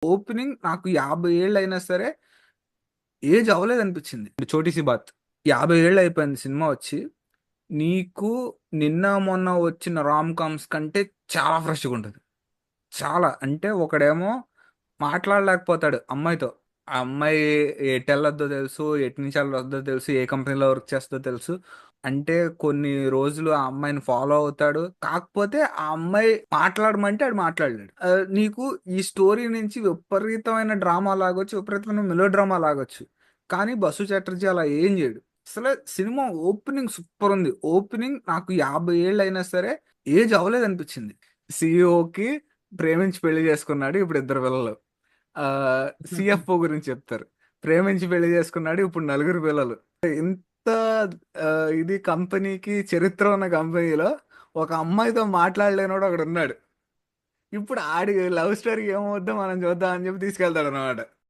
Opening నాకు 50 ఏళ్లయినా సరే ఏజ్ అవ్వలేదనిపించింది. 'చోటీ సి బాత్' 50 ఏళ్ళు అయిపోయింది సినిమా వచ్చి. నీకు నిన్న మొన్న వచ్చిన రామ్ కామ్స్ కంటే చాలా ఫ్రెష్‌గా ఉంటది. చాలా. అంటే ఒకడేమో మాట్లాడలేకపోతాడు అమ్మాయితో. ఆ అమ్మాయి ఎటెళ్ళొద్దో తెలుసు, ఎటు నుంచి ఎళ్ళొద్దో తెలుసు, ఏ కంపెనీలో వర్క్ చేస్తదో తెలుసు. అంటే కొన్ని రోజులు ఆ అమ్మాయిని ఫాలో అవుతాడు. కాకపోతే ఆ అమ్మాయి మాట్లాడమంటే ఆడు మాట్లాడలేడు. నీకు ఈ స్టోరీ నుంచి విపరీతమైన డ్రామా లాగొచ్చు, విపరీతమైన మెలో డ్రామా లాగొచ్చు. కానీ 'బసు చటర్జీ' అలా ఏం చేయడు. అసలు సినిమా ఓపెనింగ్ సూపరుంది. ఓపెనింగ్ నాకు 50 ఏళ్లయినా సరే ఏజ్ అవ్వలేదనిపించింది. సీఈఓకి ప్రేమించి పెళ్లి చేసుకున్నాడు. ఇప్పుడు ఇద్దరు పిల్లలు. సీఎఫ్ఓ గురించి చెప్తారు. ప్రేమించి పెళ్లి చేసుకున్నాడు. ఇప్పుడు నలుగురు పిల్లలు. ఇంత ఇది కంపెనీకి చరిత్ర ఉన్న కంపెనీలో ఒక అమ్మాయితో మాట్లాడలేనోడు ఒకడున్నాడు. ఇప్పుడు ఆడి లవ్ స్టోరీ ఏమవుద్దో మనం చూద్దాం అని చెప్పి తీసుకెళ్తాడనమాట.